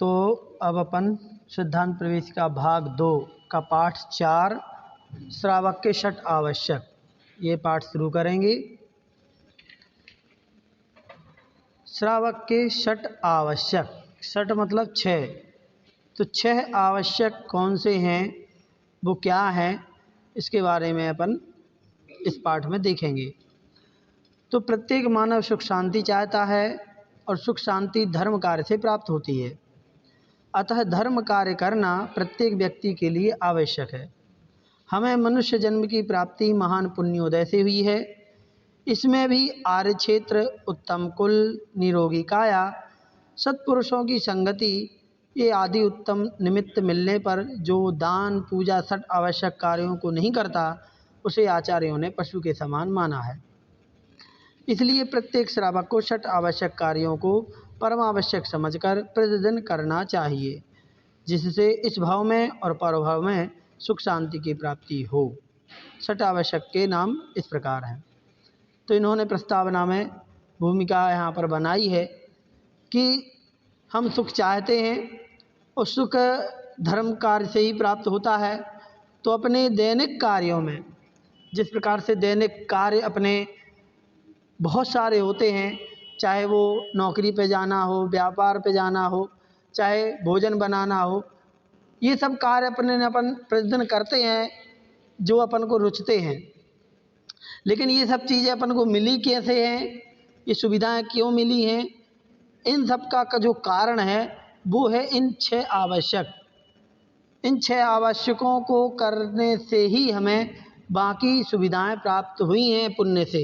तो अब अपन सिद्धांत प्रवेश का भाग 2 का पाठ 4 श्रावक के षट आवश्यक, ये पाठ शुरू करेंगे। श्रावक के षट आवश्यक, षट मतलब 6, तो 6 आवश्यक कौन से हैं, वो क्या हैं, इसके बारे में अपन इस पाठ में देखेंगे। तो प्रत्येक मानव सुख शांति चाहता है और सुख शांति धर्म कार्य से प्राप्त होती है। अतः धर्म कार्य करना प्रत्येक व्यक्ति के लिए आवश्यक है। हमें मनुष्य जन्म की प्राप्ति महान पुण्योदय से हुई है। इसमें भी आर्य क्षेत्र, उत्तम कुल, निरोगी काया, सत्पुरुषों की संगति, ये आदि उत्तम निमित्त मिलने पर जो दान पूजा षट आवश्यक कार्यों को नहीं करता, उसे आचार्यों ने पशु के समान माना है। इसलिए प्रत्येक श्रावक को षट आवश्यक कार्यों को परम आवश्यक समझकर प्रतिदिन करना चाहिए, जिससे इस भाव में और परभाव में सुख शांति की प्राप्ति हो। षट आवश्यक के नाम इस प्रकार हैं। तो इन्होंने प्रस्तावना में भूमिका यहाँ पर बनाई है कि हम सुख चाहते हैं और सुख धर्म कार्य से ही प्राप्त होता है। तो अपने दैनिक कार्यों में, जिस प्रकार से दैनिक कार्य अपने बहुत सारे होते हैं, चाहे वो नौकरी पे जाना हो, व्यापार पे जाना हो, चाहे भोजन बनाना हो, ये सब कार्य अपन प्रतिदिन करते हैं जो अपन को रुचते हैं। लेकिन ये सब चीज़ें अपन को मिली कैसे हैं, ये सुविधाएं क्यों मिली हैं, इन सब का जो कारण है वो है इन 6 आवश्यक। इन 6 आवश्यकों को करने से ही हमें बाकी सुविधाएं प्राप्त हुई हैं पुण्य से।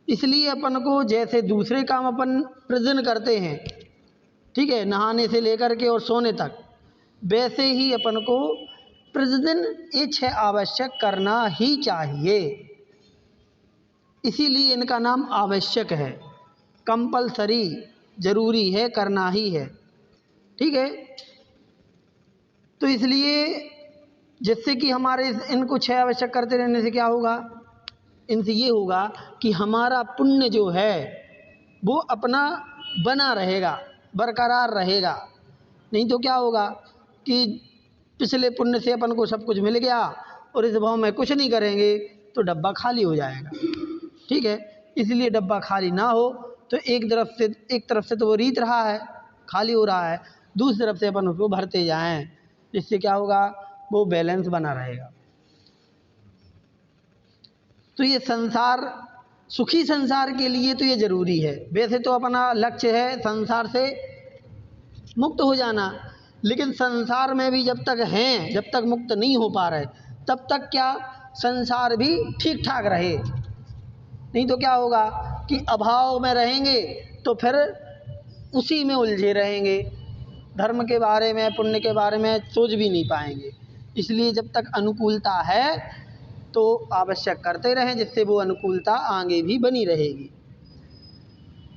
इसलिए अपन को जैसे दूसरे काम अपन प्रतिदिन करते हैं, ठीक है, नहाने से लेकर के और सोने तक, वैसे ही अपन को प्रतिदिन ये 6 आवश्यक करना ही चाहिए। इसीलिए इनका नाम आवश्यक है, कंपलसरी, जरूरी है, करना ही है, ठीक है। तो इसलिए जिससे कि हमारे इनको 6 आवश्यक करते रहने से क्या होगा, इनसे ये होगा कि हमारा पुण्य जो है वो अपना बना रहेगा, बरकरार रहेगा। नहीं तो क्या होगा कि पिछले पुण्य से अपन को सब कुछ मिल गया और इस भाव में कुछ नहीं करेंगे तो डब्बा खाली हो जाएगा, ठीक है। इसलिए डब्बा खाली ना हो तो एक तरफ से तो वो रीत रहा है, खाली हो रहा है, दूसरी तरफ से अपन उसको भरते जाएं, जिससे क्या होगा, वो बैलेंस बना रहेगा। तो ये संसार, सुखी संसार के लिए तो ये जरूरी है। वैसे तो अपना लक्ष्य है संसार से मुक्त हो जाना, लेकिन संसार में भी जब तक हैं, जब तक मुक्त नहीं हो पा रहे, तब तक क्या संसार भी ठीक ठाक रहे। नहीं तो क्या होगा कि अभाव में रहेंगे तो फिर उसी में उलझे रहेंगे, धर्म के बारे में, पुण्य के बारे में सोच भी नहीं पाएंगे। इसलिए जब तक अनुकूलता है तो आवश्यक करते रहें, जिससे वो अनुकूलता आगे भी बनी रहेगी।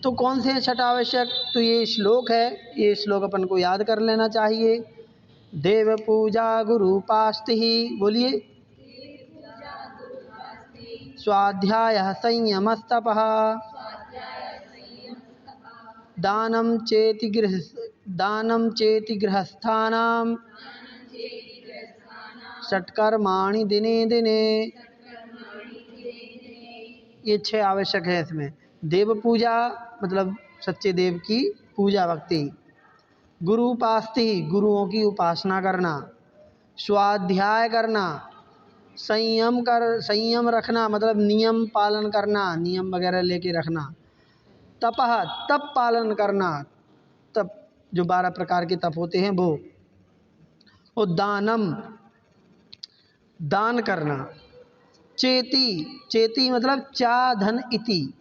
तो कौन से हैं षट आवश्यक, तो ये श्लोक है, ये श्लोक अपन को याद कर लेना चाहिए। देव पूजा गुरु उपास्ति, बोलिए, स्वाध्याय संयमस्तपः, दानं चेति गृहस्थानां षट्कर्माणि दिने दिने। ये 6 आवश्यक है इसमें। देव पूजा मतलब सच्चे देव की पूजा भक्ति, गुरु उपास्ति, गुरुओं की उपासना करना, स्वाध्याय करना, संयम रखना मतलब नियम पालन करना, नियम वगैरह लेके रखना, तपः, तप पालन करना, तप जो 12 प्रकार के तप होते हैं वो, और दानम, दान करना, चेति मतलब चा धन इति,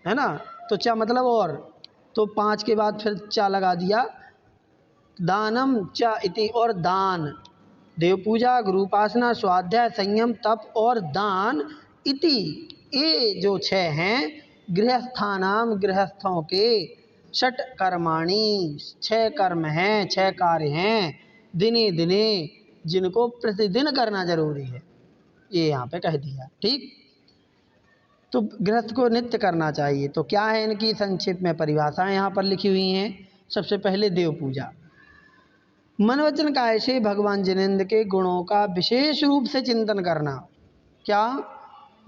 है ना, तो चा मतलब और, तो 5 के बाद फिर चा लगा दिया, दानम चा इति, और दान, देव पूजा, गुरु उपासना, स्वाध्याय, संयम, तप और दान इति, ये जो 6 हैं गृहस्थानाम, गृहस्थों के, षट कर्माणि, 6 कर्म हैं, 6 कार्य हैं, दिने दिने, जिनको प्रतिदिन करना जरूरी है, ये यहाँ पे कह दिया, ठीक। तो गृहस्थ को नित्य करना चाहिए। तो क्या है इनकी संक्षिप्त में परिभाषाएं यहाँ पर लिखी हुई हैं सबसे पहले देव पूजा। मन वचन काय से भगवान जिनेंद्र के गुणों का विशेष रूप से चिंतन करना। क्या?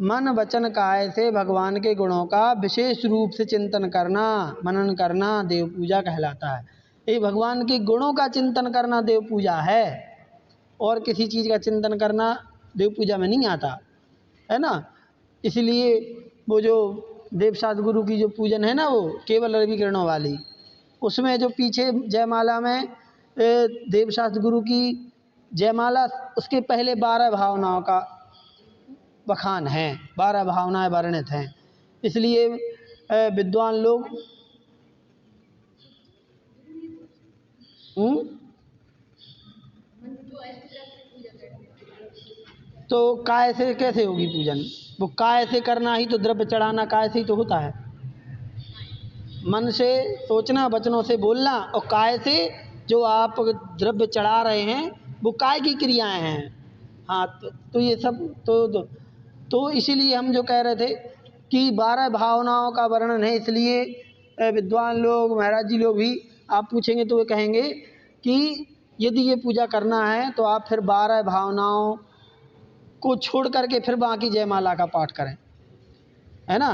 मन वचन काय से भगवान के गुणों का विशेष रूप से चिंतन करना, मनन करना देव पूजा कहलाता है। ये भगवान के गुणों का चिंतन करना देव पूजा है, और किसी चीज़ का चिंतन करना देव पूजा में नहीं आता है ना। इसलिए वो जो देवशास्त्र गुरु की जो पूजन है ना, वो केवल रवि किरणों वाली, उसमें जो पीछे जयमाला में देवशास्त्र गुरु की जयमाला, उसके पहले 12 भावनाओं का बखान है, 12 भावनाएं वर्णित हैं। इसलिए विद्वान लोग तो काय से कैसे होगी पूजन? वो काय से करना ही तो, द्रव्य चढ़ाना काय से ही तो होता है। मन से सोचना, वचनों से बोलना, और काय से जो आप द्रव्य चढ़ा रहे हैं वो काय की क्रियाएं हैं। हाँ, तो ये सब तो इसीलिए हम जो कह रहे थे कि 12 भावनाओं का वर्णन है। इसलिए विद्वान लोग, महाराज जी लोग भी आप पूछेंगे तो वे कहेंगे कि यदि ये पूजा करना है तो आप फिर 12 भावनाओं को छोड़ करके फिर बाकी जयमाला का पाठ करें, है ना।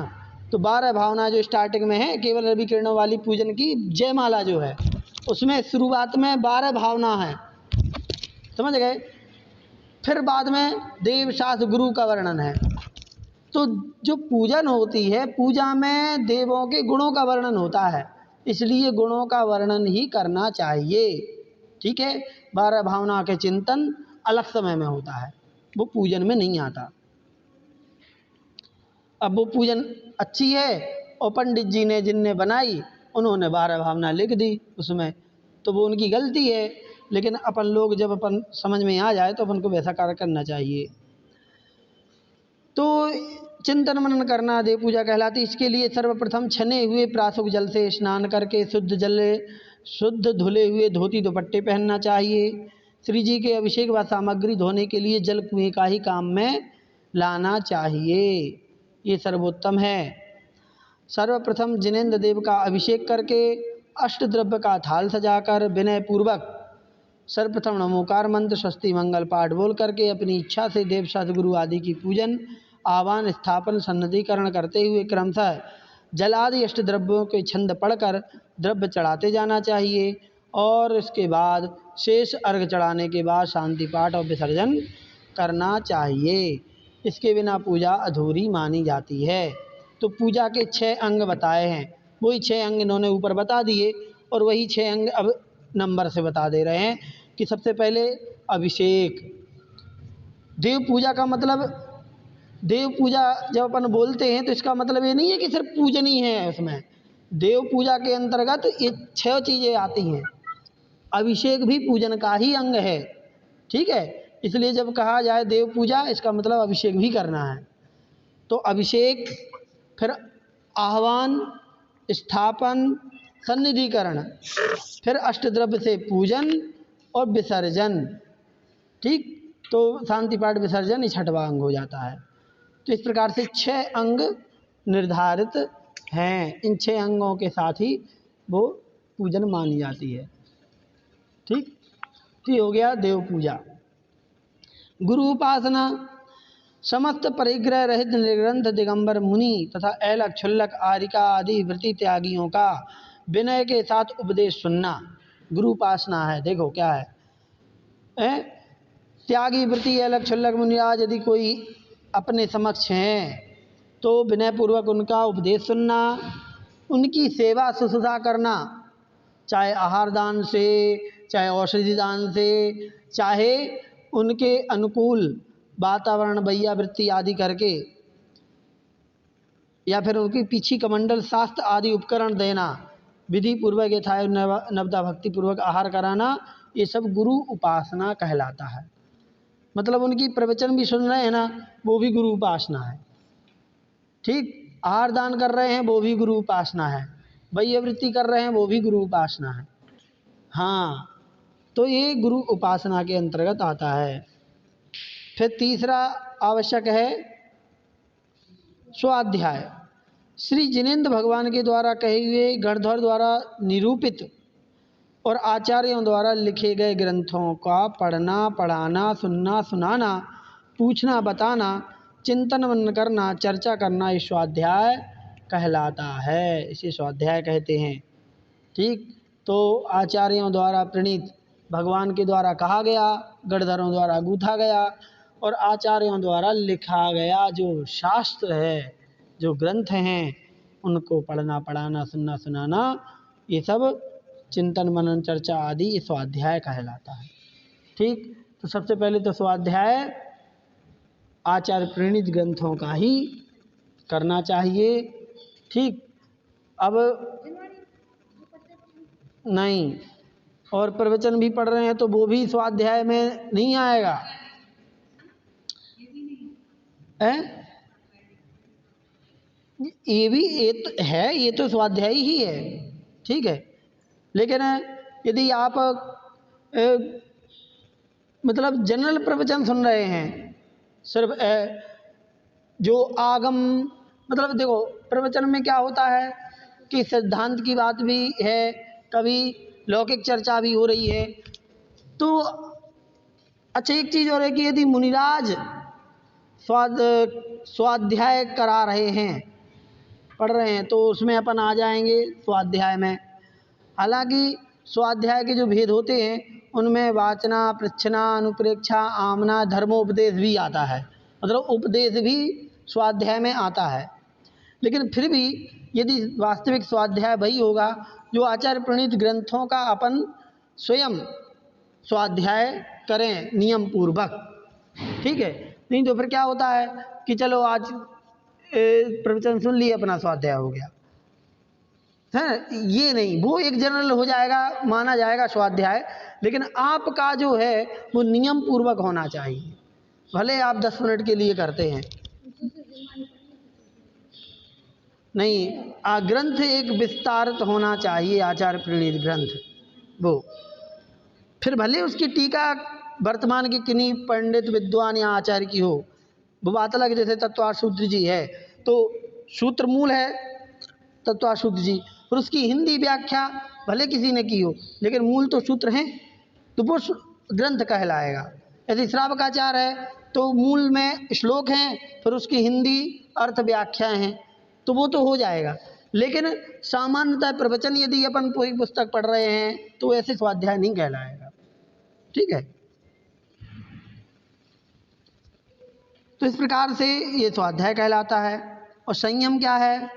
तो 12 भावना जो स्टार्टिंग में है, केवल रवि किरणों वाली पूजन की जयमाला जो है, उसमें शुरुआत में 12 भावना है, समझ गए। फिर बाद में देवशास्त्र गुरु का वर्णन है। तो जो पूजन होती है, पूजा में देवों के गुणों का वर्णन होता है, इसलिए गुणों का वर्णन ही करना चाहिए। ठीक है, 12 भावना के चिंतन अलग समय में होता है, वो पूजन में नहीं आता। अब वो पूजन अच्छी है और पंडित जी ने जिनने बनाई उन्होंने 12 भावना लिख दी उसमें, तो वो उनकी गलती है। लेकिन अपन लोग जब अपन समझ में आ जाए तो अपन को वैसा कार्य करना चाहिए। तो चिंतन मनन करना देव पूजा कहलाती। इसके लिए सर्वप्रथम छने हुए प्रासुक जल से स्नान करके शुद्ध धुले हुए धोती दुपट्टे पहनना चाहिए। श्री जी के अभिषेक व सामग्री धोने के लिए जल कुएं का ही काम में लाना चाहिए, ये सर्वोत्तम है। सर्वप्रथम जिनेंद्र देव का अभिषेक करके अष्टद्रव्य का थाल सजाकर विनय पूर्वक सर्वप्रथम नमोकार मंत्र स्वस्ति मंगल पाठ बोल करके अपनी इच्छा से देवशास्त्र गुरु आदि की पूजन, आह्वान, स्थापन, सन्निधिकरण करते हुए क्रमशः जल आदि अष्टद्रव्यों के छंद पढ़कर द्रव्य चढ़ाते जाना चाहिए। और इसके बाद शेष अर्घ चढ़ाने के बाद शांति पाठ और विसर्जन करना चाहिए। इसके बिना पूजा अधूरी मानी जाती है। तो पूजा के 6 अंग बताए हैं, वही 6 अंग इन्होंने ऊपर बता दिए, और वही 6 अंग अब नंबर से बता दे रहे हैं कि सबसे पहले अभिषेक। देव पूजा का मतलब, देव पूजा जब अपन बोलते हैं तो इसका मतलब ये नहीं है कि सिर्फ पूजन ही है उसमें। देव पूजा के अंतर्गत ये 6 चीज़ें आती हैं। अभिषेक भी पूजन का ही अंग है, ठीक है। इसलिए जब कहा जाए देव पूजा, इसका मतलब अभिषेक भी करना है। तो अभिषेक, फिर आह्वान, स्थापन, सन्निधिकरण, फिर अष्टद्रव्य से पूजन और विसर्जन, ठीक। तो शांति पाठ विसर्जन ये 6वां अंग हो जाता है। तो इस प्रकार से 6 अंग निर्धारित हैं। इन 6 अंगों के साथ ही वो पूजन मानी जाती है, ठीक। तो ये हो गया देव पूजा। गुरु उपासना, समस्त परिग्रह रहित निर्ग्रंथ दिगंबर मुनि तथा ऐलक क्षुल्लक आरिका आदि वृत्ति त्यागियों का विनय के साथ उपदेश सुनना गुरु उपासना है। देखो क्या है, त्यागी वृत्ति ऐलक क्षुल्लक मुनिराज यदि कोई अपने समक्ष हैं तो विनय पूर्वक उनका उपदेश सुनना, उनकी सेवा शुश्रूषा करना, चाहे आहार दान से, चाहे औषधि दान से, चाहे उनके अनुकूल वातावरण वैया वृत्ति आदि करके, या फिर उनकी पीछी कमंडल शास्त्र आदि उपकरण देना, विधि पूर्वक यथा नवदा भक्ति पूर्वक आहार कराना, ये सब गुरु उपासना कहलाता है। मतलब उनकी प्रवचन भी सुन रहे हैं ना, वो भी गुरु उपासना है, ठीक। आहार दान कर रहे हैं वो भी गुरु उपासना है, वैया वृत्ति कर रहे हैं वो भी गुरु उपासना है। हाँ, तो ये गुरु उपासना के अंतर्गत आता है। फिर तीसरा आवश्यक है स्वाध्याय। श्री जिनेंद्र भगवान के द्वारा कहे हुए गणधर द्वारा निरूपित और आचार्यों द्वारा लिखे गए ग्रंथों का पढ़ना, पढ़ाना, सुनना, सुनाना, पूछना, बताना, चिंतन मनन करना, चर्चा करना, ये स्वाध्याय कहलाता है। इसे स्वाध्याय कहते हैं। ठीक, तो आचार्यों द्वारा प्रणीत, भगवान के द्वारा कहा गया, गणधरों द्वारा गूंथा गया और आचार्यों द्वारा लिखा गया जो शास्त्र है, जो ग्रंथ हैं, उनको पढ़ना, पढ़ाना, सुनना, सुनाना, ये सब चिंतन मनन चर्चा आदि ये स्वाध्याय कहलाता है। ठीक, तो सबसे पहले तो स्वाध्याय आचार्य प्रणीत ग्रंथों का ही करना चाहिए। ठीक, अब नहीं, और प्रवचन भी पढ़ रहे हैं तो वो भी स्वाध्याय में नहीं आएगा है? ये भी ये तो है, ये तो स्वाध्याय ही है। ठीक है, लेकिन यदि आप मतलब जनरल प्रवचन सुन रहे हैं, सिर्फ जो आगम, मतलब देखो प्रवचन में क्या होता है कि सिद्धांत की बात भी है, कभी लौकिक चर्चा भी हो रही है। तो अच्छा, एक चीज़ और है कि यदि मुनिराज स्वाध्याय करा रहे हैं, पढ़ रहे हैं, तो उसमें अपन आ जाएंगे स्वाध्याय में। हालांकि स्वाध्याय के जो भेद होते हैं उनमें वाचना, प्रच्छना, अनुप्रेक्षा, आमना, धर्मोपदेश भी आता है, मतलब उपदेश भी स्वाध्याय में आता है। लेकिन फिर भी यदि वास्तविक स्वाध्याय वही होगा जो आचार्य प्रणीत ग्रंथों का अपन स्वयं स्वाध्याय करें नियम पूर्वक। ठीक है, नहीं तो फिर क्या होता है कि चलो आज प्रवचन सुन लिए, अपना स्वाध्याय हो गया है, ये नहीं, वो एक जनरल हो जाएगा, माना जाएगा स्वाध्याय। लेकिन आपका जो है वो नियम पूर्वक होना चाहिए, भले आप 10 मिनट के लिए करते हैं। नहीं, ग्रंथ एक विस्तारित होना चाहिए, आचार्य प्रणीत ग्रंथ, वो फिर भले उसकी टीका वर्तमान के किन्हीं पंडित विद्वान या आचार्य की हो, वो बात अलग। जैसे तत्वाशुद्ध जी है तो सूत्र मूल है तत्वाशुद्ध जी, और उसकी हिंदी व्याख्या भले किसी ने की हो, लेकिन मूल तो सूत्र हैं, तो वो ग्रंथ कहलाएगा। यदि श्रावकाचार्य है तो मूल में श्लोक हैं, फिर उसकी हिंदी अर्थ व्याख्याएं हैं, तो वो तो हो जाएगा। लेकिन सामान्यतः प्रवचन यदि अपन पूरी पुस्तक पढ़ रहे हैं तो ऐसे स्वाध्याय नहीं कहलाएगा। ठीक है, तो इस प्रकार से ये स्वाध्याय कहलाता है। और संयम क्या है?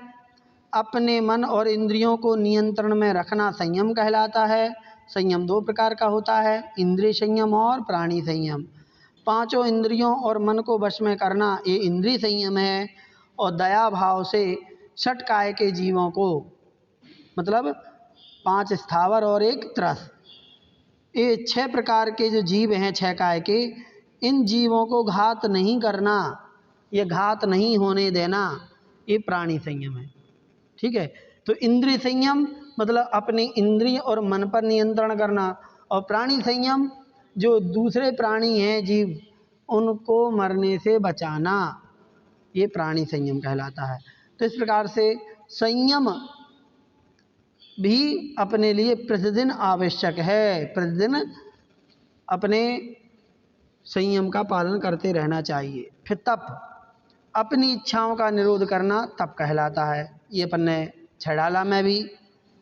अपने मन और इंद्रियों को नियंत्रण में रखना संयम कहलाता है। संयम 2 प्रकार का होता है, इंद्रिय संयम और प्राणी संयम। 5 इंद्रियों और मन को वश में करना ये इंद्रिय संयम है। और दया भाव से 6 काय के जीवों को, मतलब 5 स्थावर और 1 त्रस, ये 6 प्रकार के जो जीव हैं 6 काय के, इन जीवों को घात नहीं करना, ये घात नहीं होने देना, ये प्राणी संयम है। ठीक है, तो इंद्रिय संयम मतलब अपने इंद्रिय और मन पर नियंत्रण करना, और प्राणी संयम जो दूसरे प्राणी हैं जीव, उनको मरने से बचाना, ये प्राणी संयम कहलाता है। तो इस प्रकार से संयम भी अपने लिए प्रतिदिन आवश्यक है। प्रतिदिन अपने संयम का पालन करते रहना चाहिए। फिर तप, अपनी इच्छाओं का निरोध करना तप कहलाता है। ये अपन ने छड़ाला में भी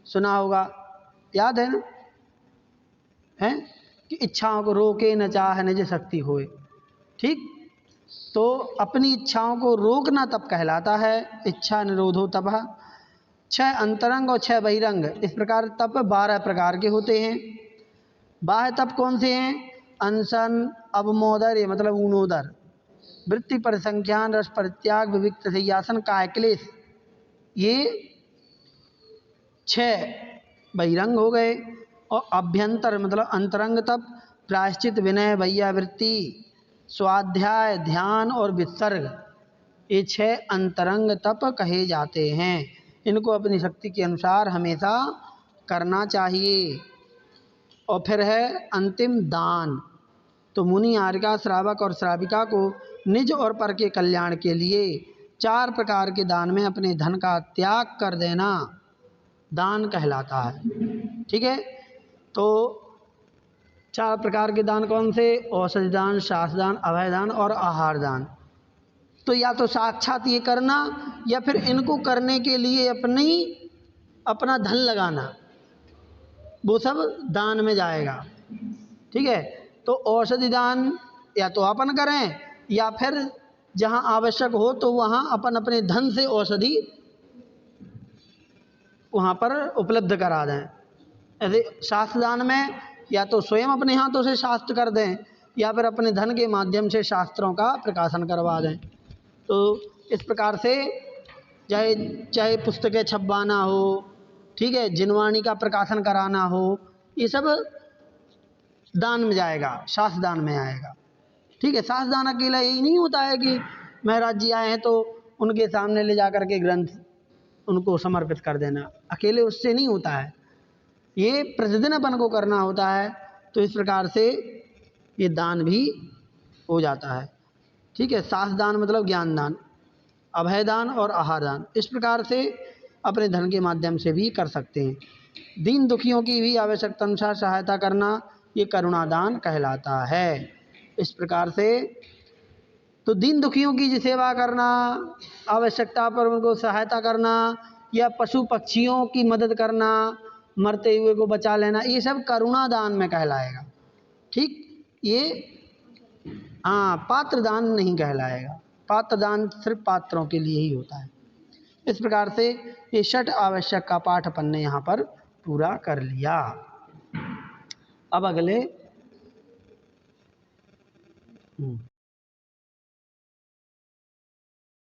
सुना होगा, याद है ना, है कि इच्छाओं को रोके न चाह निज शक्ति होए। ठीक, तो अपनी इच्छाओं को रोकना तप कहलाता है। इच्छा निरोधो तप। 6 अंतरंग और 6 बहिरंग, इस प्रकार तप 12 प्रकार के होते हैं। बाह्य तप कौन से हैं? अनशन, अवमोदर, ये मतलब ऊनोदर, वृत्ति परिसंख्यान, रस परित्याग, विविक्त शय्यासन, कायक्लेश, ये 6 बहिरंग हो गए। और अभ्यंतर मतलब अंतरंग तप, प्रायश्चित, विनय, वैयावृत्ति, स्वाध्याय, ध्यान और विसर्ग, ये 6 अंतरंग तप कहे जाते हैं। इनको अपनी शक्ति के अनुसार हमेशा करना चाहिए। और फिर है अंतिम दान। तो मुनि, आर्यका, श्रावक और श्राविका को निज और पर के कल्याण के लिए 4 प्रकार के दान में अपने धन का त्याग कर देना दान कहलाता है। ठीक है, तो 4 प्रकार के दान कौन से? औषधि दान, शास्त्र दान, अभय दान और आहार दान। तो या तो साक्षात ये करना या फिर इनको करने के लिए अपना धन लगाना, वो सब दान में जाएगा। ठीक है, तो औषधि दान या तो अपन करें या फिर जहाँ आवश्यक हो तो वहाँ अपन अपने धन से औषधि वहाँ पर उपलब्ध करा दें। ऐसे शास्त्र दान में या तो स्वयं अपने हाथों से शास्त्र कर दें या फिर अपने धन के माध्यम से शास्त्रों का प्रकाशन करवा दें। तो इस प्रकार से चाहे चाहे पुस्तकें छपवाना हो, ठीक है, जिनवाणी का प्रकाशन कराना हो, ये सब दान में जाएगा, शास्त्र दान में आएगा। ठीक है, शास्त्र दान अकेला यही नहीं होता है कि महाराज जी आए हैं तो उनके सामने ले जा कर के ग्रंथ उनको समर्पित कर देना, अकेले उससे नहीं होता है, ये प्रतिदिन अपन को करना होता है। तो इस प्रकार से ये दान भी हो जाता है। ठीक है, शास्त्र दान मतलब ज्ञान दान, अभय दान और आहार दान, इस प्रकार से अपने धन के माध्यम से भी कर सकते हैं। दीन दुखियों की भी आवश्यकता अनुसार सहायता करना, ये करुणा दान कहलाता है। इस प्रकार से तो दीन दुखियों की सेवा करना, आवश्यकता पर उनको सहायता करना या पशु पक्षियों की मदद करना, मरते हुए को बचा लेना, ये सब करुणा दान में कहलाएगा। ठीक, ये पात्र दान नहीं कहलाएगा, पात्र दान सिर्फ पात्रों के लिए ही होता है। इस प्रकार से ये 6 आवश्यक का पाठ अपन ने यहाँ पर पूरा कर लिया। अब अगले